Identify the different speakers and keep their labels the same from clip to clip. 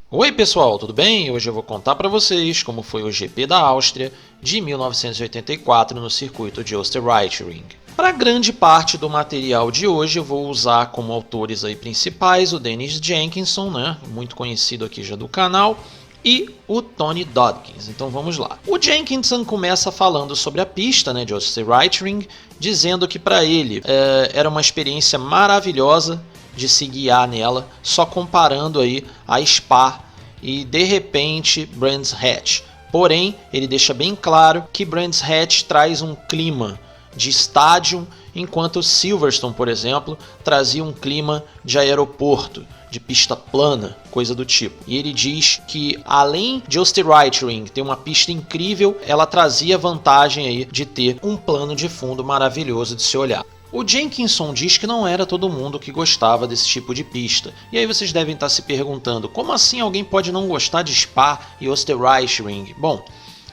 Speaker 1: Oi pessoal, tudo bem? Hoje eu vou contar para vocês como foi o GP da Áustria de 1984 no circuito de Österreichring. Para grande parte do material de hoje eu vou usar como autores aí principais o Dennis Jenkinson, muito conhecido aqui já do canal, e o Tony Dodkins. Então vamos lá. O Jenkinson começa falando sobre a pista de Österreichring, dizendo que para ele era uma experiência maravilhosa de se guiar nela, só comparando aí a Spa e de repente Brands Hatch. Porém, ele deixa bem claro que Brands Hatch traz um clima de estádio, enquanto Silverstone, por exemplo, trazia um clima de aeroporto, de pista plana, coisa do tipo. E ele diz que além de Österreichring ter uma pista incrível, ela trazia vantagem aí de ter um plano de fundo maravilhoso de se olhar. O Jenkinson diz que não era todo mundo que gostava desse tipo de pista. E aí vocês devem estar se perguntando, como assim alguém pode não gostar de Spa e Österreichring? Bom,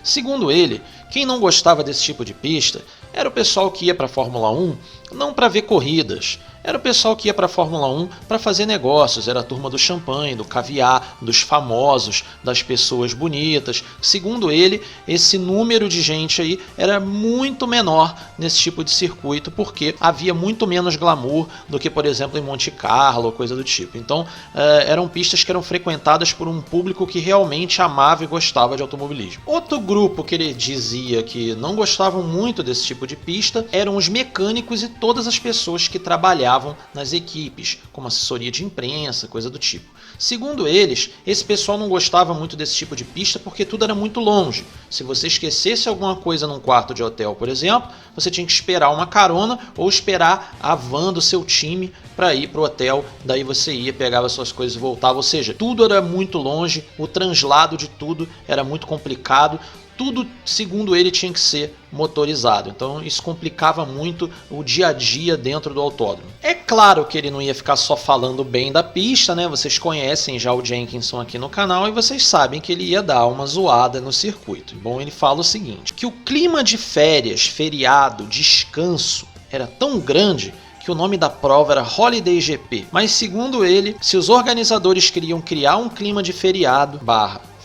Speaker 1: segundo ele, quem não gostava desse tipo de pista era o pessoal que ia para a Fórmula 1 não para ver corridas, era o pessoal que ia para a Fórmula 1 para fazer negócios, era a turma do champanhe, do caviar, dos famosos, das pessoas bonitas. Segundo ele, esse número de gente aí era muito menor nesse tipo de circuito, porque havia muito menos glamour do que, por exemplo, em Monte Carlo ou coisa do tipo. Então, eram pistas que eram frequentadas por um público que realmente amava e gostava de automobilismo. Outro grupo que ele dizia que não gostavam muito desse tipo de pista eram os mecânicos e todas as pessoas que trabalhavam nas equipes, como assessoria de imprensa, coisa do tipo. Segundo eles, esse pessoal não gostava muito desse tipo de pista porque tudo era muito longe. Se você esquecesse alguma coisa num quarto de hotel, por exemplo, você tinha que esperar uma carona ou esperar a van do seu time para ir para o hotel, daí você ia, pegava suas coisas e voltava, ou seja, tudo era muito longe, o translado de tudo era muito complicado. Tudo, segundo ele, tinha que ser motorizado. Então isso complicava muito o dia a dia dentro do autódromo. É claro que ele não ia ficar só falando bem da pista, Vocês conhecem já o Jenkinson aqui no canal e vocês sabem que ele ia dar uma zoada no circuito. Bom, ele fala o seguinte, que o clima de férias, feriado, descanso era tão grande que o nome da prova era Holiday GP. Mas segundo ele, se os organizadores queriam criar um clima de feriado,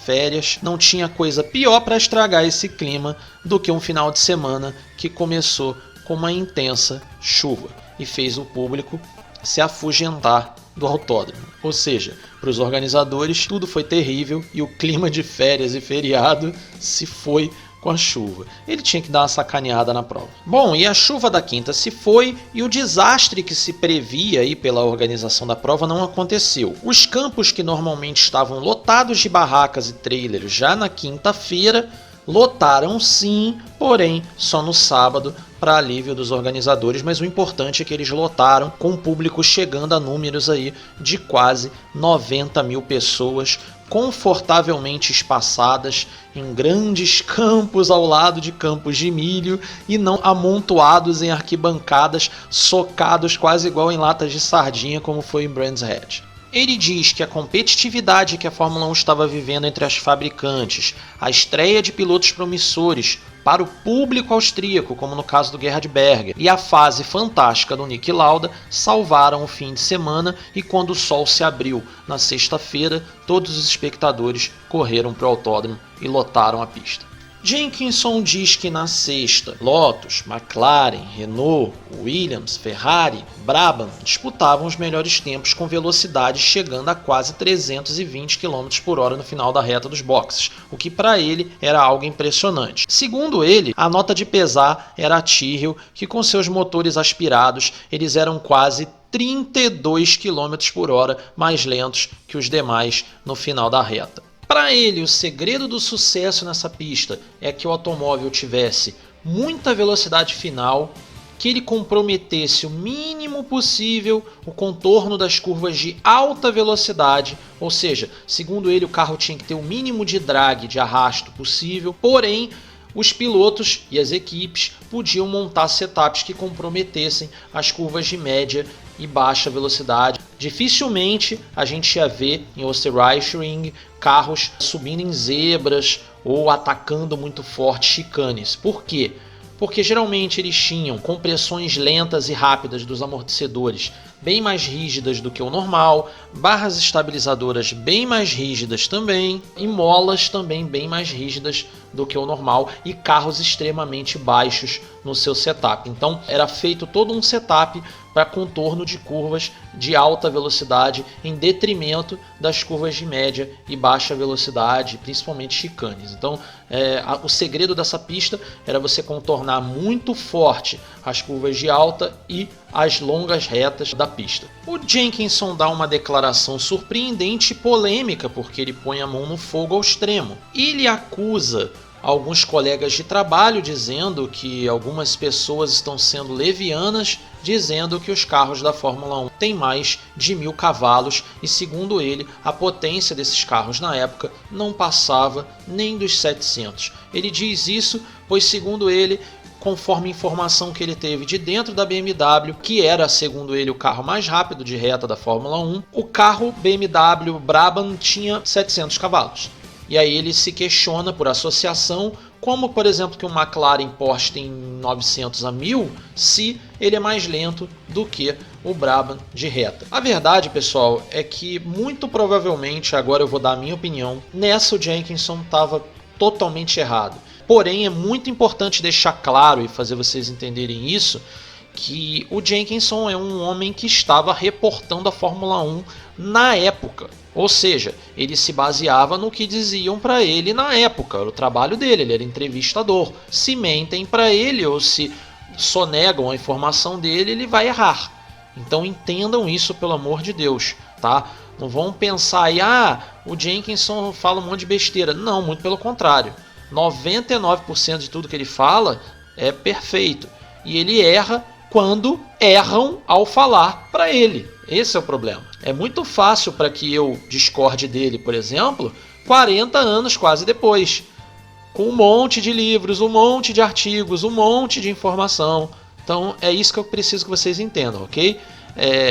Speaker 1: férias, não tinha coisa pior para estragar esse clima do que um final de semana que começou com uma intensa chuva e fez o público se afugentar do autódromo. Ou seja, para os organizadores tudo foi terrível e o clima de férias e feriado se foi com a chuva. Ele tinha que dar uma sacaneada na prova. Bom, e a chuva da quinta se foi e o desastre que se previa aí pela organização da prova não aconteceu. Os campos que normalmente estavam lotados de barracas e trailers já na quinta-feira lotaram sim, porém só no sábado, para alívio dos organizadores, mas o importante é que eles lotaram com o público chegando a números aí de quase 90 mil pessoas, confortavelmente espaçadas em grandes campos ao lado de campos de milho e não amontoados em arquibancadas, socados quase igual em latas de sardinha como foi em Brands Hatch. Ele diz que a competitividade que a Fórmula 1 estava vivendo entre as fabricantes, a estreia de pilotos promissores para o público austríaco, como no caso do Gerhard Berger, e a fase fantástica do Niki Lauda salvaram o fim de semana e quando o sol se abriu na sexta-feira, todos os espectadores correram para o autódromo e lotaram a pista. Jenkinson diz que na sexta, Lotus, McLaren, Renault, Williams, Ferrari, Brabham disputavam os melhores tempos com velocidade chegando a quase 320 km por hora no final da reta dos boxes, o que para ele era algo impressionante. Segundo ele, a nota de pesar era a Tyrrell, que com seus motores aspirados eles eram quase 32 km por hora mais lentos que os demais no final da reta. Para ele, o segredo do sucesso nessa pista é que o automóvel tivesse muita velocidade final, que ele comprometesse o mínimo possível o contorno das curvas de alta velocidade, ou seja, segundo ele, o carro tinha que ter o mínimo de drag, de arrasto possível, porém os pilotos e as equipes podiam montar setups que comprometessem as curvas de média e baixa velocidade. Dificilmente a gente ia ver em Österreichring carros subindo em zebras ou atacando muito forte chicanes. Por quê? porque geralmente eles tinham compressões lentas e rápidas dos amortecedores bem mais rígidas do que o normal, barras estabilizadoras bem mais rígidas também, e molas também bem mais rígidas do que o normal, e carros extremamente baixos no seu setup. Então era feito todo um setup para contorno de curvas de alta velocidade em detrimento das curvas de média e baixa velocidade, principalmente chicanes. Então o segredo dessa pista era você contornar muito forte as curvas de alta e as longas retas da pista. O Jenkinson dá uma declaração surpreendente e polêmica, porque ele põe a mão no fogo ao extremo. Ele acusa alguns colegas de trabalho, dizendo que algumas pessoas estão sendo levianas, dizendo que os carros da Fórmula 1 têm mais de 1000 cavalos, e segundo ele, a potência desses carros na época não passava nem dos 700. Ele diz isso pois, segundo ele, conforme informação que ele teve de dentro da BMW, que era, segundo ele, o carro mais rápido de reta da Fórmula 1, o carro BMW Brabham tinha 700 cavalos. E aí ele se questiona por associação, como por exemplo que o McLaren Porsche tem 900 a 1000, se ele é mais lento do que o Brabham de reta. A verdade, pessoal, é que muito provavelmente, agora eu vou dar a minha opinião, nessa o Jenkinson estava totalmente errado. Porém, é muito importante deixar claro e fazer vocês entenderem isso, que o Jenkinson é um homem que estava reportando a Fórmula 1 na época. Ou seja, ele se baseava no que diziam para ele na época, era o trabalho dele, ele era entrevistador. Se mentem para ele ou se sonegam a informação dele, ele vai errar. Então entendam isso, pelo amor de Deus, tá? Não vão pensar aí, o Jenkinson fala um monte de besteira. Não, muito pelo contrário. 99% de tudo que ele fala é perfeito. E ele erra quando erram ao falar para ele. Esse é o problema. É muito fácil para que eu discorde dele, por exemplo, 40 anos quase depois, com um monte de livros, um monte de artigos, um monte de informação. Então é isso que eu preciso que vocês entendam, ok?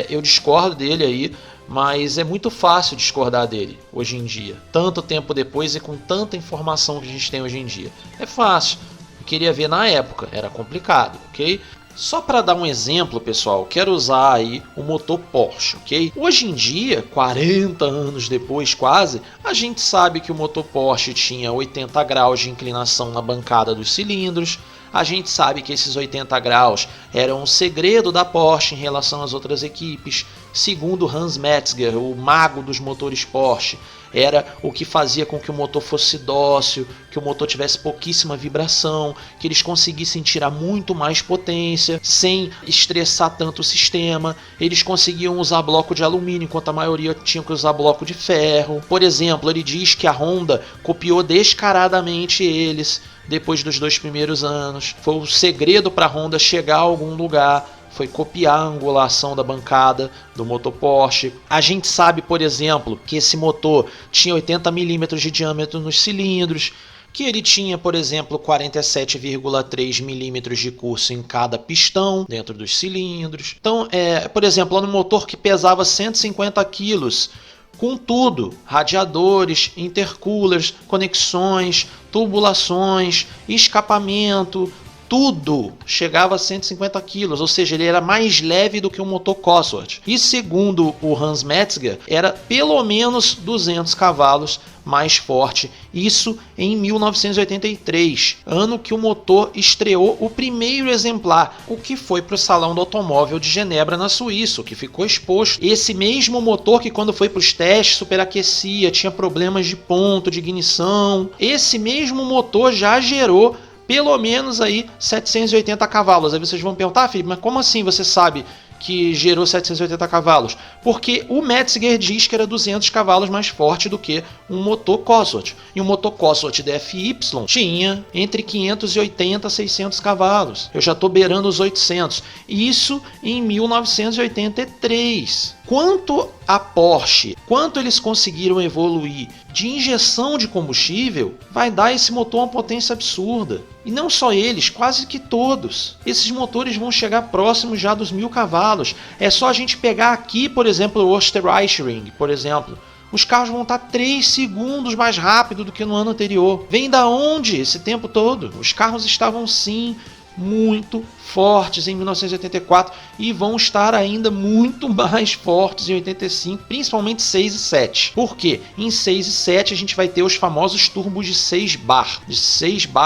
Speaker 1: Eu discordo dele aí, mas é muito fácil discordar dele hoje em dia. Tanto tempo depois e com tanta informação que a gente tem hoje em dia. É fácil. Eu queria ver na época, era complicado, ok? Só para dar um exemplo, pessoal, quero usar aí o motor Porsche, ok? Hoje em dia, 40 anos depois quase, a gente sabe que o motor Porsche tinha 80 graus de inclinação na bancada dos cilindros. A gente sabe que esses 80 graus eram um segredo da Porsche em relação às outras equipes. Segundo Hans Metzger, o mago dos motores Porsche, era o que fazia com que o motor fosse dócil, que o motor tivesse pouquíssima vibração, que eles conseguissem tirar muito mais potência sem estressar tanto o sistema. Eles conseguiam usar bloco de alumínio, enquanto a maioria tinha que usar bloco de ferro. Por exemplo, ele diz que a Honda copiou descaradamente eles depois dos 2 primeiros anos. Foi o segredo para a Honda chegar a algum lugar, foi copiar a angulação da bancada do motor Porsche. A gente sabe, por exemplo, que esse motor tinha 80 milímetros de diâmetro nos cilindros, que ele tinha, por exemplo, 47,3 milímetros de curso em cada pistão dentro dos cilindros. Então, por exemplo, no motor que pesava 150 quilos, com tudo, radiadores, intercoolers, conexões, tubulações, escapamento, tudo chegava a 150 kg, ou seja, ele era mais leve do que um motor Cosworth. E segundo o Hans Metzger, era pelo menos 200 cavalos mais forte, isso em 1983, ano que o motor estreou o primeiro exemplar, o que foi para o Salão do Automóvel de Genebra, na Suíça, que ficou exposto. Esse mesmo motor que quando foi para os testes superaquecia, tinha problemas de ponto, de ignição, esse mesmo motor já gerou pelo menos aí 780 cavalos. Aí vocês vão perguntar, Felipe, mas como assim você sabe que gerou 780 cavalos? Porque o Metzger diz que era 200 cavalos mais forte do que um motor Cosworth. E um motor Cosworth DFY tinha entre 580 e 600 cavalos. Eu já estou beirando os 800. Isso em 1983. Quanto a Porsche, quanto eles conseguiram evoluir de injeção de combustível, vai dar esse motor uma potência absurda. E não só eles, quase que todos. Esses motores vão chegar próximos já dos 1000 cavalos. É só a gente pegar aqui, por exemplo, o Österreichring, por exemplo. Os carros vão estar 3 segundos mais rápido do que no ano anterior. Vem da onde esse tempo todo? Os carros estavam sim muito fortes em 1984 e vão estar ainda muito mais fortes em 85, principalmente 6 e 7. Por quê? Em 6 e 7 a gente vai ter os famosos turbos de 6 bar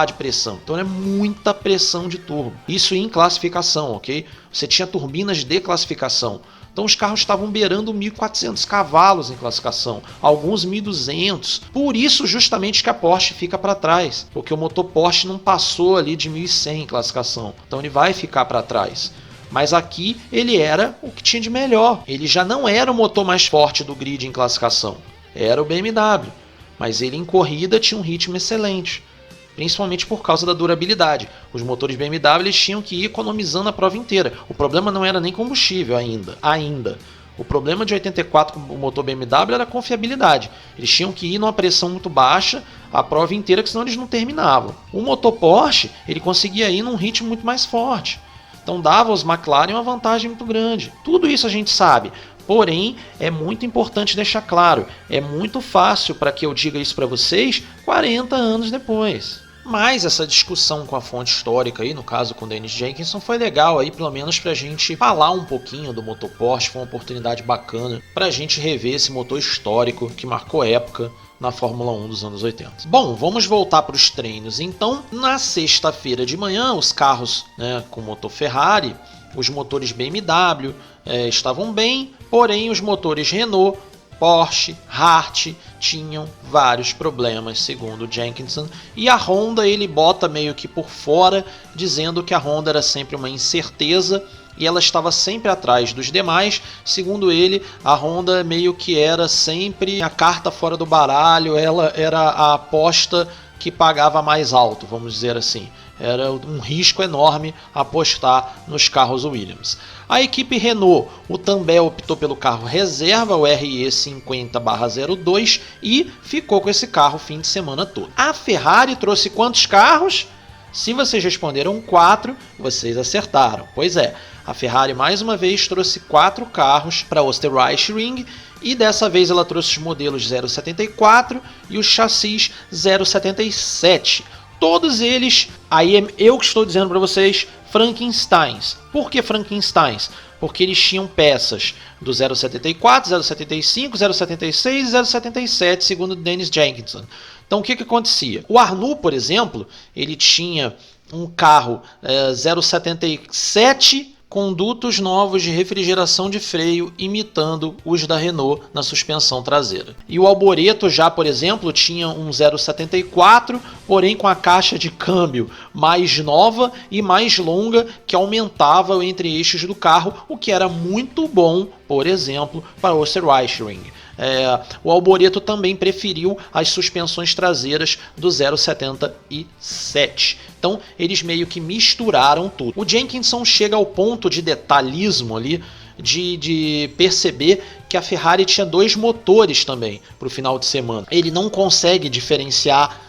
Speaker 1: de pressão. Então é muita pressão de turbo. Isso em classificação, ok? Você tinha turbinas de classificação. Então os carros estavam beirando 1.400 cavalos em classificação, alguns 1.200. Por isso justamente que a Porsche fica para trás, porque o motor Porsche não passou ali de 1.100 em classificação. Então ele vai ficar para trás. Mas aqui ele era o que tinha de melhor. Ele já não era o motor mais forte do grid em classificação. Era o BMW. Mas ele em corrida tinha um ritmo excelente. Principalmente por causa da durabilidade. Os motores BMW eles tinham que ir economizando a prova inteira. O problema não era nem combustível ainda. O problema de 84 com o motor BMW era a confiabilidade. Eles tinham que ir numa pressão muito baixa a prova inteira, que senão eles não terminavam. O motor Porsche ele conseguia ir num ritmo muito mais forte. Então dava aos McLaren uma vantagem muito grande. Tudo isso a gente sabe. Porém, é muito importante deixar claro, é muito fácil para que eu diga isso para vocês 40 anos depois. Mas essa discussão com a fonte histórica aí, no caso com o Dennis Jenkinson, foi legal aí, pelo menos pra gente falar um pouquinho do motor Porsche, foi uma oportunidade bacana pra gente rever esse motor histórico que marcou época na Fórmula 1 dos anos 80. Bom, vamos voltar para os treinos então. Na sexta-feira de manhã, os carros com motor Ferrari, os motores BMW estavam bem, porém os motores Renault, Porsche, Hart tinham vários problemas, segundo Jenkinson, e a Honda ele bota meio que por fora, dizendo que a Honda era sempre uma incerteza e ela estava sempre atrás dos demais. Segundo ele, a Honda meio que era sempre a carta fora do baralho, ela era a aposta que pagava mais alto, vamos dizer assim. Era um risco enorme apostar nos carros Williams. A equipe Renault, o Tambay optou pelo carro reserva, o RE50/02, e ficou com esse carro o fim de semana todo. A Ferrari trouxe quantos carros? Se vocês responderam 4, vocês acertaram. Pois é, a Ferrari mais uma vez trouxe 4 carros para Österreichring, e dessa vez ela trouxe os modelos 074 e os chassis 077. Todos eles, aí eu que estou dizendo para vocês, Frankensteins. Por que Frankensteins? Porque eles tinham peças do 074, 075, 076 e 077, segundo Dennis Jenkinson. Então o que acontecia? O Arnoux, por exemplo, ele tinha um carro 077 com dutos novos de refrigeração de freio imitando os da Renault na suspensão traseira. E o Alboreto já, por exemplo, tinha um 074, porém com a caixa de câmbio mais nova e mais longa, que aumentava o entre-eixos do carro, o que era muito bom, por exemplo, para o Österreichring. O Alboreto também preferiu as suspensões traseiras do 077. Então eles meio que misturaram tudo. O Jenkinson chega ao ponto de detalhismo ali, de perceber que a Ferrari tinha 2 motores também para o final de semana. Ele não consegue diferenciar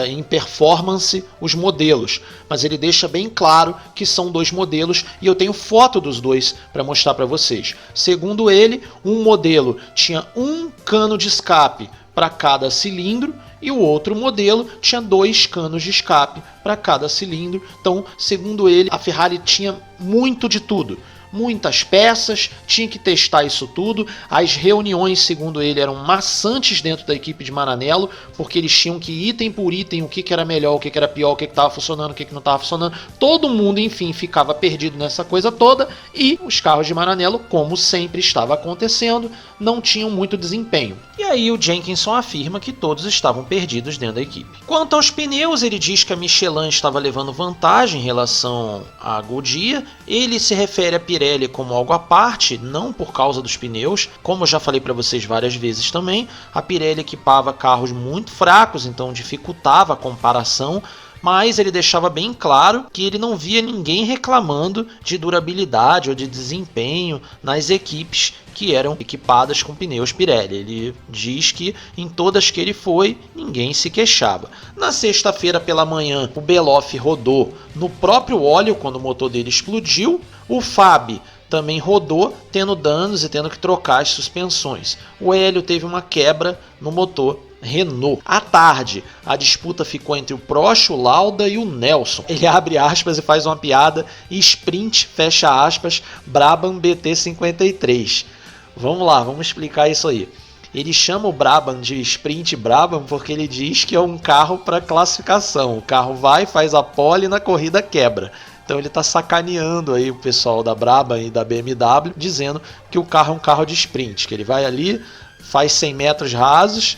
Speaker 1: em performance os modelos, mas ele deixa bem claro que são 2 modelos, e eu tenho foto dos 2 para mostrar para vocês. Segundo ele, um modelo tinha um cano de escape para cada cilindro e o outro modelo tinha 2 canos de escape para cada cilindro. Então, segundo ele, a Ferrari tinha muito de tudo. Muitas peças, tinha que testar isso tudo. As reuniões, segundo ele, eram maçantes dentro da equipe de Maranello, porque eles tinham que ir item por item, o que era melhor, o que era pior, o que estava funcionando, o que não estava funcionando. Todo mundo, enfim, ficava perdido nessa coisa toda, e os carros de Maranello, como sempre estava acontecendo, não tinham muito desempenho. E aí o Jenkinson afirma que todos estavam perdidos dentro da equipe. Quanto aos pneus, ele diz que a Michelin estava levando vantagem em relação à Goodyear. Ele se refere a Pirelli como algo à parte, não por causa dos pneus. Como eu já falei para vocês várias vezes também, a Pirelli equipava carros muito fracos, então dificultava a comparação. Mas ele deixava bem claro que ele não via ninguém reclamando de durabilidade ou de desempenho nas equipes que eram equipadas com pneus Pirelli. Ele diz que em todas que ele foi, ninguém se queixava. Na sexta-feira pela manhã, o Beloff rodou no próprio óleo quando o motor dele explodiu. O Fabi também rodou, tendo danos e tendo que trocar as suspensões. O Hélio teve uma quebra no motor Renault. À tarde, a disputa ficou entre o Prost, o Lauda e o Nelson. Ele abre aspas e faz uma piada, sprint, fecha aspas, Brabham BT53. Vamos lá, vamos explicar isso aí. Ele chama o Brabham de Sprint Brabham porque ele diz que é um carro para classificação. O carro vai, faz a pole e na corrida quebra. Então ele está sacaneando aí o pessoal da Brabham e da BMW, dizendo que o carro é um carro de sprint, que ele vai ali, faz 100 metros rasos,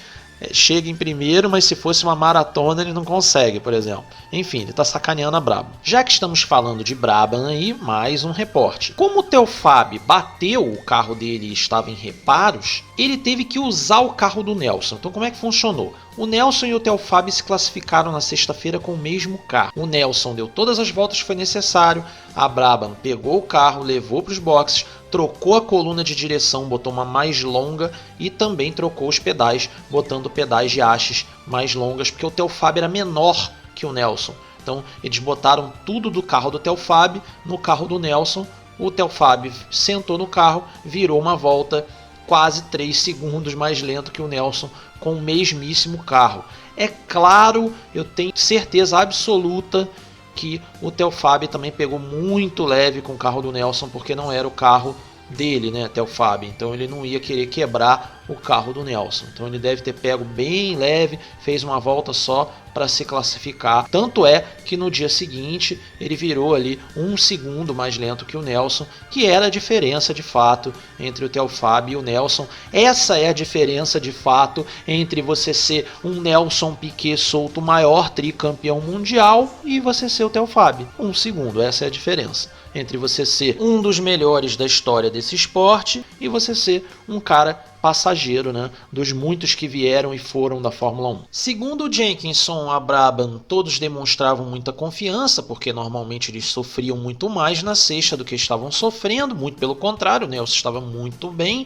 Speaker 1: chega em primeiro, mas se fosse uma maratona ele não consegue, por exemplo. Enfim, ele está sacaneando a Brabham. Já que estamos falando de Brabham aí, mais um reporte. Como o Theophab bateu o carro dele e estava em reparos, ele teve que usar o carro do Nelson. Então como é que funcionou? O Nelson e o Theophab se classificaram na sexta-feira com o mesmo carro. O Nelson deu todas as voltas que foi necessário, a Brabham pegou o carro, levou para os boxes, trocou a coluna de direção, botou uma mais longa e também trocou os pedais, botando pedais de hastes mais longas, porque o Theophab era menor que o Nelson. Então eles botaram tudo do carro do Theophab no carro do Nelson. O Theophab sentou no carro, virou uma volta quase 3 segundos mais lento que o Nelson com o mesmíssimo carro. É claro, eu tenho certeza absoluta que o Theophab também pegou muito leve com o carro do Nelson, porque não era o carro dele, né, Theophab. Então ele não ia querer quebrar o carro do Nelson. Então ele deve ter pego bem leve, fez uma volta só para se classificar. Tanto é que no dia seguinte ele virou ali 1 segundo mais lento que o Nelson, que era a diferença de fato entre o Theophab e o Nelson. Essa é a diferença de fato entre você ser um Nelson Piquet solto maior, tricampeão mundial, e você ser o Theophab. 1 segundo, essa é a diferença entre você ser um dos melhores da história desse esporte e você ser um cara passageiro, né, dos muitos que vieram e foram da Fórmula 1. Segundo o Jenkinson, a Brabham, todos demonstravam muita confiança, porque normalmente eles sofriam muito mais na sexta do que estavam sofrendo, muito pelo contrário, o Nelson estava muito bem.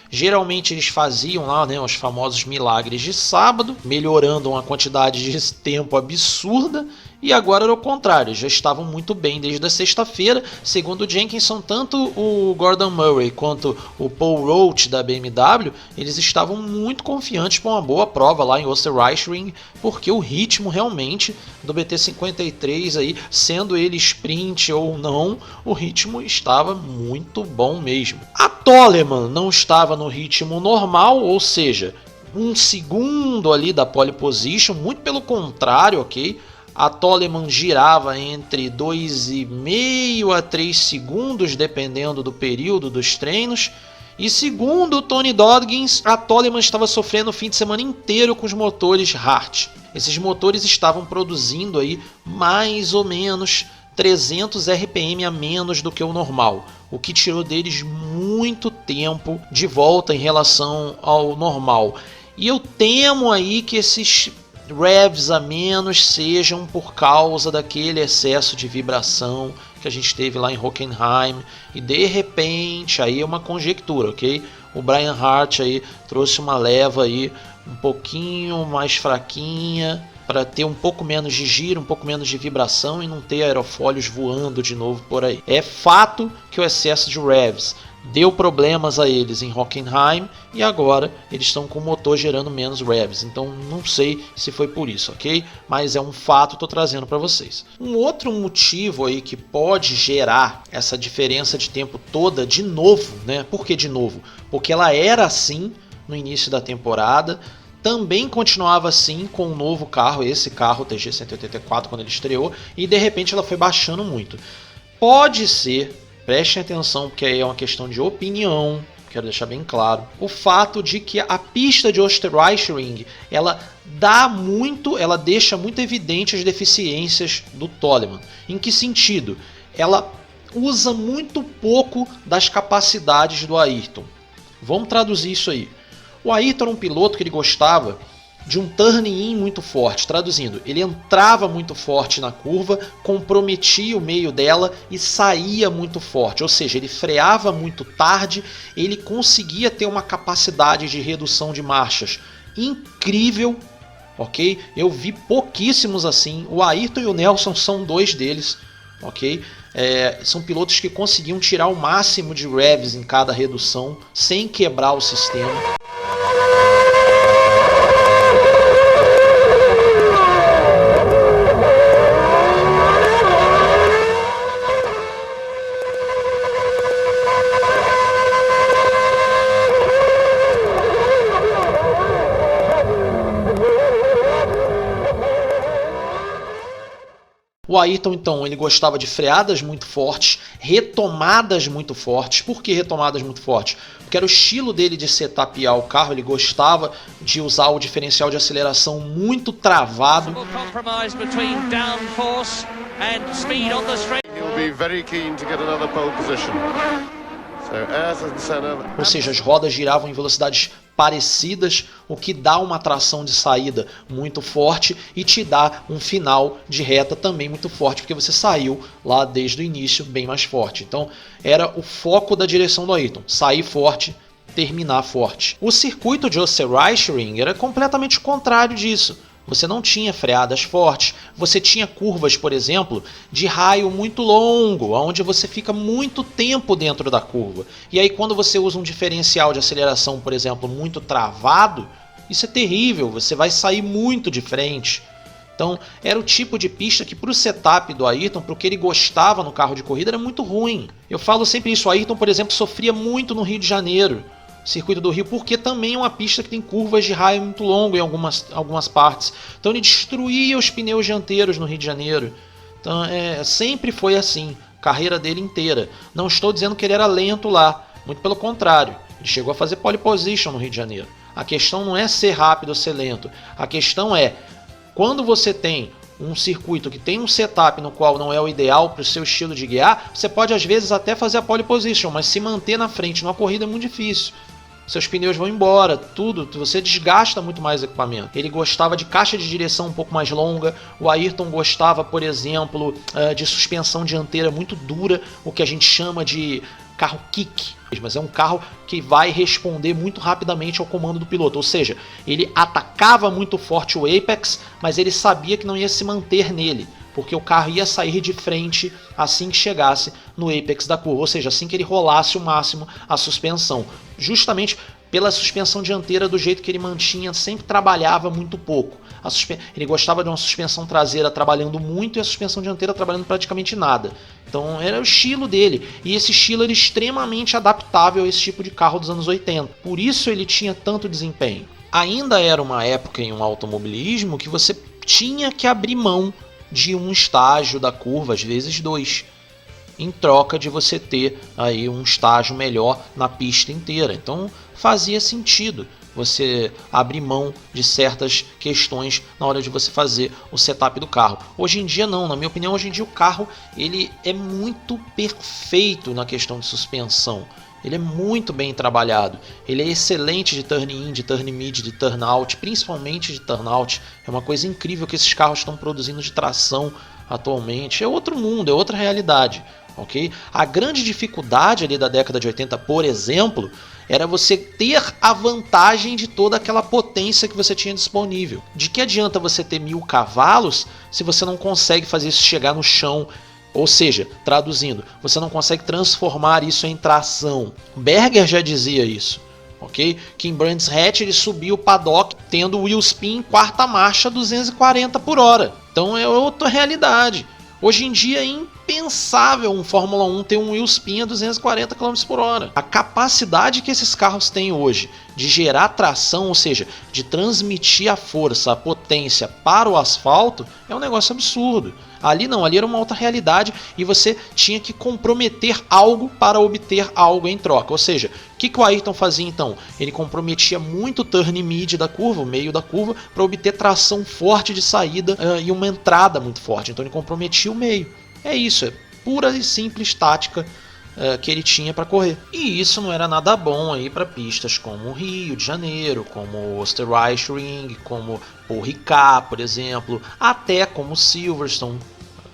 Speaker 1: Geralmente eles faziam lá, né, os famosos milagres de sábado, melhorando uma quantidade de tempo absurda, e agora era o contrário, já estavam muito bem desde a sexta-feira. Segundo o Jenkinson, tanto o Gordon Murray quanto o Paul Roach da BMW, eles estavam muito confiantes para uma boa prova lá em Österreichring, porque o ritmo realmente do BT53 aí, sendo ele sprint ou não, o ritmo estava muito bom mesmo. A Toleman não estava no ritmo normal, ou seja, 1 segundo ali da pole position, muito pelo contrário, ok? A Toleman girava entre 2,5 a 3 segundos, dependendo do período dos treinos. E segundo o Tony Dodgens, a Toleman estava sofrendo o fim de semana inteiro com os motores Hart. Esses motores estavam produzindo aí mais ou menos 300 RPM a menos do que o normal, o que tirou deles muito tempo de volta em relação ao normal. E eu temo aí que esses revs a menos sejam por causa daquele excesso de vibração que a gente teve lá em Hockenheim, e de repente, aí é uma conjectura, ok? O Brian Hart aí trouxe uma leva aí um pouquinho mais fraquinha, para ter um pouco menos de giro, um pouco menos de vibração e não ter aerofólios voando de novo por aí. É fato que o excesso de revs deu problemas a eles em Hockenheim e agora eles estão com o motor gerando menos revs. Então não sei se foi por isso, ok? Mas é um fato, estou trazendo para vocês. Um outro motivo aí que pode gerar essa diferença de tempo toda de novo, né? Por que de novo? Porque ela era assim no início da temporada, também continuava assim com o novo carro, esse carro, o TG184, quando ele estreou, e de repente ela foi baixando muito. Pode ser, prestem atenção, porque aí é uma questão de opinião, quero deixar bem claro, o fato de que a pista de Österreichring, ela deixa muito evidente as deficiências do Toleman. Em que sentido? Ela usa muito pouco das capacidades do Ayrton. Vamos traduzir isso aí. O Ayrton era um piloto que ele gostava de um turn-in muito forte, traduzindo, ele entrava muito forte na curva, comprometia o meio dela e saía muito forte, ou seja, ele freava muito tarde, ele conseguia ter uma capacidade de redução de marchas incrível, ok? Eu vi pouquíssimos assim, o Ayrton e o Nelson são 2 deles, ok? São pilotos que conseguiam tirar o máximo de revs em cada redução, sem quebrar o sistema. O Ayrton, então, ele gostava de freadas muito fortes, retomadas muito fortes. Por que retomadas muito fortes? Porque era o estilo dele de setapear o carro, ele gostava de usar o diferencial de aceleração muito travado. Ou seja, as rodas giravam em velocidades parecidas, o que dá uma tração de saída muito forte e te dá um final de reta também muito forte, porque você saiu lá desde o início bem mais forte. Então era o foco da direção do Ayrton, sair forte, terminar forte. O circuito de Österreichring era completamente o contrário disso. Você não tinha freadas fortes, você tinha curvas, por exemplo, de raio muito longo, onde você fica muito tempo dentro da curva. E aí quando você usa um diferencial de aceleração, por exemplo, muito travado, isso é terrível, você vai sair muito de frente. Então era o tipo de pista que para o setup do Ayrton, para o que ele gostava no carro de corrida, era muito ruim. Eu falo sempre isso, o Ayrton, por exemplo, sofria muito no Rio de Janeiro. Circuito do Rio, porque também é uma pista que tem curvas de raio muito longo em algumas partes. Então ele destruía os pneus dianteiros no Rio de Janeiro. Então sempre foi assim, carreira dele inteira. Não estou dizendo que ele era lento lá, muito pelo contrário. Ele chegou a fazer pole position no Rio de Janeiro. A questão não é ser rápido ou ser lento. A questão é, quando você tem um circuito que tem um setup no qual não é o ideal para o seu estilo de guiar, você pode às vezes até fazer a pole position, mas se manter na frente numa corrida é muito difícil. Seus pneus vão embora, tudo, você desgasta muito mais o equipamento. Ele gostava de caixa de direção um pouco mais longa, o Ayrton gostava, por exemplo, de suspensão dianteira muito dura, o que a gente chama de carro kick, mas é um carro que vai responder muito rapidamente ao comando do piloto, ou seja, ele atacava muito forte o apex, mas ele sabia que não ia se manter nele, porque o carro ia sair de frente assim que chegasse no apex da curva, ou seja, assim que ele rolasse o máximo a suspensão, justamente pela suspensão dianteira do jeito que ele mantinha, sempre trabalhava muito pouco. Ele gostava de uma suspensão traseira trabalhando muito e a suspensão dianteira trabalhando praticamente nada. Então era o estilo dele, e esse estilo era extremamente adaptável a esse tipo de carro dos anos 80, por isso ele tinha tanto desempenho. Ainda era uma época em um automobilismo que você tinha que abrir mão de um estágio da curva, às vezes dois, em troca de você ter aí um estágio melhor na pista inteira. Então fazia sentido você abrir mão de certas questões na hora de você fazer o setup do carro. Hoje em dia não, na minha opinião, hoje em dia o carro ele é muito perfeito na questão de suspensão. Ele é muito bem trabalhado, ele é excelente de turn in, de turn mid, de turn out, principalmente de turn out. É uma coisa incrível que esses carros estão produzindo de tração atualmente. É outro mundo, é outra realidade. Okay? A grande dificuldade ali da década de 80, por exemplo, era você ter a vantagem de toda aquela potência que você tinha disponível. De que adianta você ter 1000 cavalos se você não consegue fazer isso chegar no chão? Ou seja, traduzindo, você não consegue transformar isso em tração. Berger já dizia isso. Okay? Que em Brands Hatch ele subiu o paddock tendo o wheel spin em quarta marcha 240 por hora. Então é outra realidade. Hoje em dia é impensável um Fórmula 1 ter um wheel spin a 240 km por hora. A capacidade que esses carros têm hoje de gerar tração, ou seja, de transmitir a força, a potência para o asfalto, é um negócio absurdo. Ali não, ali era uma outra realidade e você tinha que comprometer algo para obter algo em troca. Ou seja, o que o Ayrton fazia então? Ele comprometia muito o turn mid da curva, o meio da curva, para obter tração forte de saída e uma entrada muito forte. Então ele comprometia o meio. É isso, é pura e simples tática que ele tinha para correr. E isso não era nada bom aí para pistas como o Rio de Janeiro, como o Österreichring, como o Ricard, por exemplo, até como Silverstone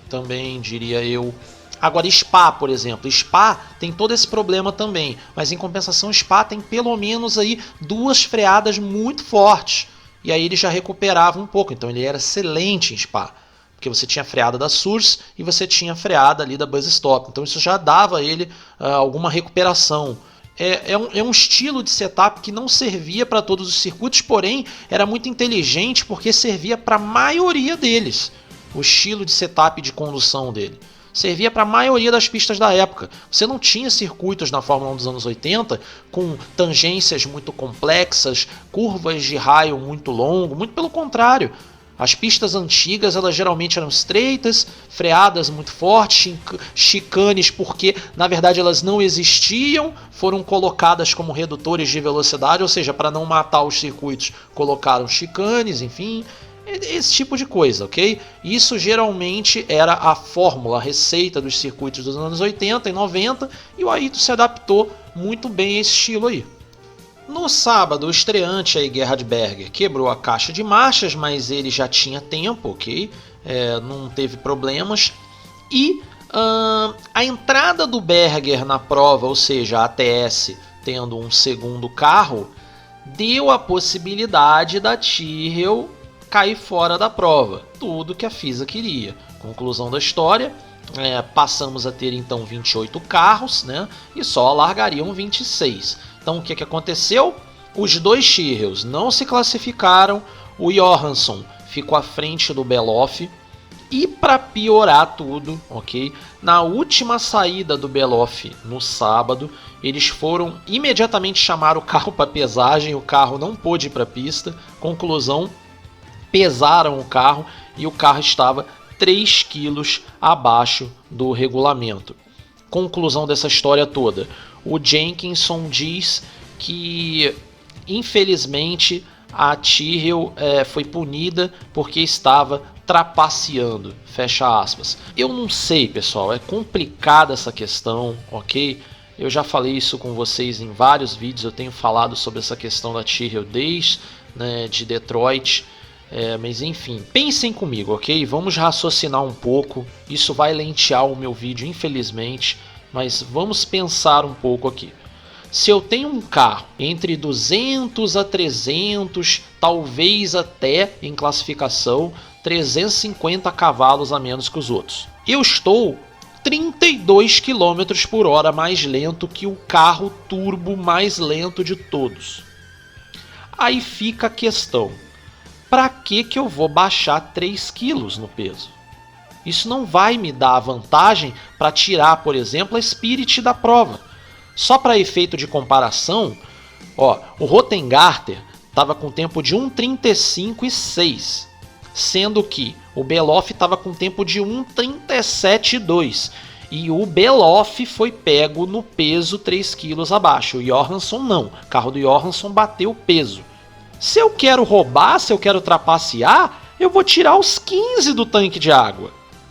Speaker 1: também, diria eu. Agora Spa, por exemplo, Spa tem todo esse problema também, mas em compensação Spa tem pelo menos aí 2 freadas muito fortes, e aí ele já recuperava um pouco, então ele era excelente em Spa. Porque você tinha a freada da Source e você tinha a freada ali da Buzz Stop. Então isso já dava a ele alguma recuperação. É um estilo de setup que não servia para todos os circuitos, porém era muito inteligente porque servia para a maioria deles. O estilo de setup de condução dele servia para a maioria das pistas da época. Você não tinha circuitos na Fórmula 1 dos anos 80 com tangências muito complexas, curvas de raio muito longo, muito pelo contrário. As pistas antigas, elas geralmente eram estreitas, freadas muito fortes, chicanes porque na verdade elas não existiam, foram colocadas como redutores de velocidade, ou seja, para não matar os circuitos, colocaram chicanes, enfim, esse tipo de coisa, ok? Isso geralmente era a fórmula, a receita dos circuitos dos anos 80 e 90, e o Ayrton se adaptou muito bem a esse estilo aí. No sábado, o estreante aí, Gerhard Berger, quebrou a caixa de marchas, mas ele já tinha tempo, ok? Não teve problemas. E a entrada do Berger na prova, ou seja, a ATS tendo um segundo carro, deu a possibilidade da Tyrrell cair fora da prova. Tudo que a FISA queria. Conclusão da história, passamos a ter então 28 carros, né? E só largariam 26. Então o que aconteceu? Os dois Tyrrells não se classificaram, o Johansson ficou à frente do Beloff e para piorar tudo, ok? Na última saída do Beloff no sábado, eles foram imediatamente chamar o carro para pesagem, o carro não pôde ir para a pista, conclusão, pesaram o carro e o carro estava 3 quilos abaixo do regulamento. Conclusão dessa história toda. O Jenkinson diz que, infelizmente, a Tyrrell foi punida porque estava trapaceando, fecha aspas. Eu não sei, pessoal, é complicada essa questão, ok? Eu já falei isso com vocês em vários vídeos, eu tenho falado sobre essa questão da Tyrrell desde de Detroit, mas enfim, pensem comigo, ok? Vamos raciocinar um pouco, isso vai lentear o meu vídeo, infelizmente, mas vamos pensar um pouco aqui. Se eu tenho um carro entre 200 a 300, talvez até em classificação 350 cavalos a menos que os outros, eu estou 32 km por hora mais lento que o carro turbo mais lento de todos. Aí fica a questão, para que eu vou baixar 3 kg no peso? Isso não vai me dar vantagem para tirar, por exemplo, a Spirit da prova. Só para efeito de comparação, o Rottengarter estava com tempo de 1:35,6, sendo que o Beloff estava com tempo de 1:37,2. E o Beloff foi pego no peso 3 kg abaixo. O Johansson não. O carro do Johansson bateu o peso. Se eu quero roubar, se eu quero trapacear, eu vou tirar os 15 do tanque de água.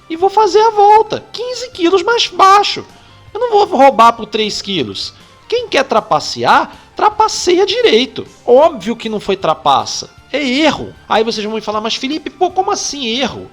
Speaker 1: E vou fazer a volta, 15 quilos mais baixo. Eu não vou roubar por 3 quilos. Quem quer trapacear, trapaceia direito. Óbvio que não foi trapaça, é erro. Aí vocês vão me falar, mas Felipe, como assim erro?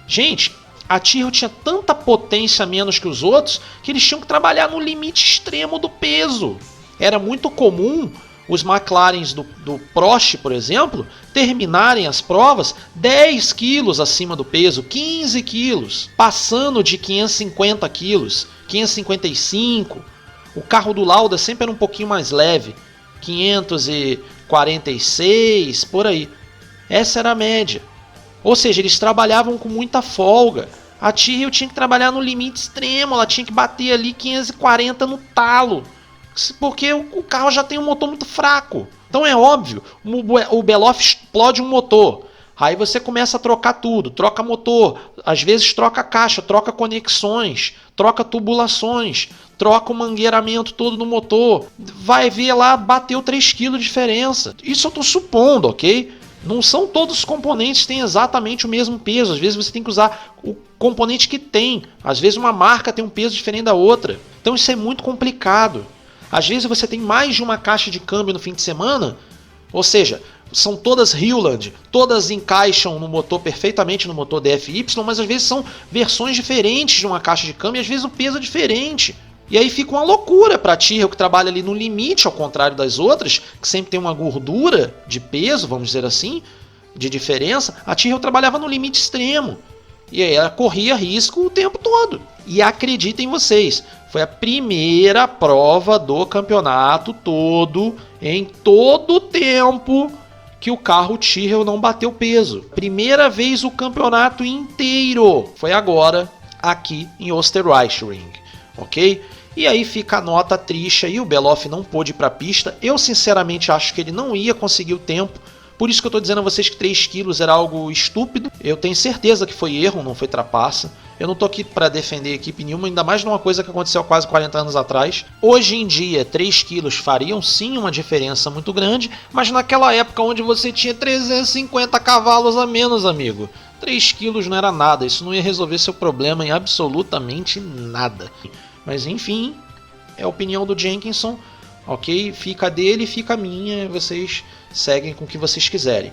Speaker 1: Gente, a Tyrrell tinha tanta potência a menos que os outros que eles tinham que trabalhar no limite extremo do peso. Era muito comum os McLarens do Prost, por exemplo, terminarem as provas 10 quilos acima do peso, 15 quilos, passando de 550 quilos, 555. O carro do Lauda sempre era um pouquinho mais leve, 546, por aí. Essa era a média. Ou seja, eles trabalhavam com muita folga. A Tyrrell tinha que trabalhar no limite extremo, ela tinha que bater ali 540 no talo, porque o carro já tem um motor muito fraco. Então é óbvio, o Beloff explode um motor, aí você começa a trocar tudo, troca motor, às vezes troca caixa, troca conexões, troca tubulações, troca o mangueiramento todo no motor, vai ver lá, bateu 3 kg de diferença. Isso eu estou supondo, ok? Não são todos os componentes que têm exatamente o mesmo peso, às vezes você tem que usar o componente que tem, às vezes uma marca tem um peso diferente da outra, então isso é muito complicado. Às vezes você tem mais de uma caixa de câmbio no fim de semana, ou seja, são todas Hewland, todas encaixam no motor perfeitamente no motor DFY, mas às vezes são versões diferentes de uma caixa de câmbio e às vezes o peso é diferente. E aí fica uma loucura para a Tyrrell, que trabalha ali no limite, ao contrário das outras, que sempre tem uma gordura de peso, vamos dizer assim, de diferença. A Tyrrell trabalhava no limite extremo. E aí ela corria risco o tempo todo. E acreditem vocês, foi a primeira prova do campeonato todo, em todo o tempo, que o carro Tyrrell não bateu peso. Primeira vez o campeonato inteiro. Foi agora, aqui em Österreichring, ok? E aí fica a nota triste aí, o Beloff não pôde ir para a pista. Eu sinceramente acho que ele não ia conseguir o tempo, Por isso que eu estou dizendo a vocês que 3 quilos era algo estúpido. Eu tenho certeza que foi erro, não foi trapaça. Eu não estou aqui para defender equipe nenhuma, ainda mais numa coisa que aconteceu há quase 40 anos atrás. Hoje em dia, 3 quilos fariam sim uma diferença muito grande, mas naquela época onde você tinha 350 cavalos a menos, amigo, 3 quilos não era nada, isso não ia resolver seu problema em absolutamente nada. Mas enfim, é a opinião do Jenkinson, ok? Fica dele, fica minha, vocês seguem com o que vocês quiserem.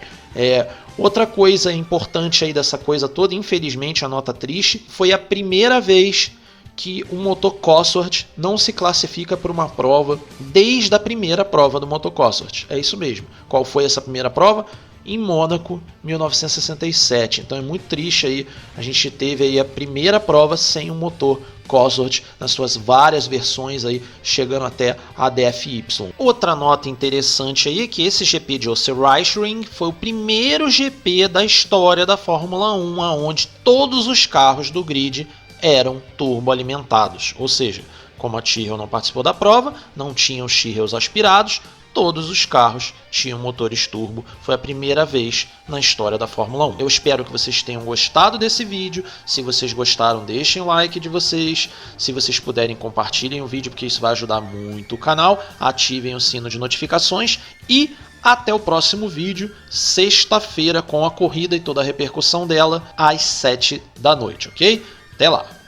Speaker 1: Outra coisa importante aí dessa coisa toda, infelizmente a nota triste, foi a primeira vez que o motor Cosworth não se classifica por uma prova desde a primeira prova do motor Cosworth. É isso mesmo. Qual foi essa primeira prova? Em Mônaco, 1967. Então é muito triste aí, a gente teve aí a primeira prova sem um motor Cosworth nas suas várias versões aí, chegando até a DFY. Outra nota interessante aí é que esse GP de Österreichring foi o primeiro GP da história da Fórmula 1 onde todos os carros do grid eram turboalimentados, ou seja, como a Tyrrell não participou da prova, não tinham os Tyrrells aspirados, todos os carros tinham motores turbo. Foi a primeira vez na história da Fórmula 1. Eu espero que vocês tenham gostado desse vídeo. Se vocês gostaram, deixem o like de vocês. Se vocês puderem, compartilhem o vídeo, porque isso vai ajudar muito o canal. Ativem o sino de notificações e até o próximo vídeo, sexta-feira, com a corrida e toda a repercussão dela, às 7 da noite, ok? Até lá!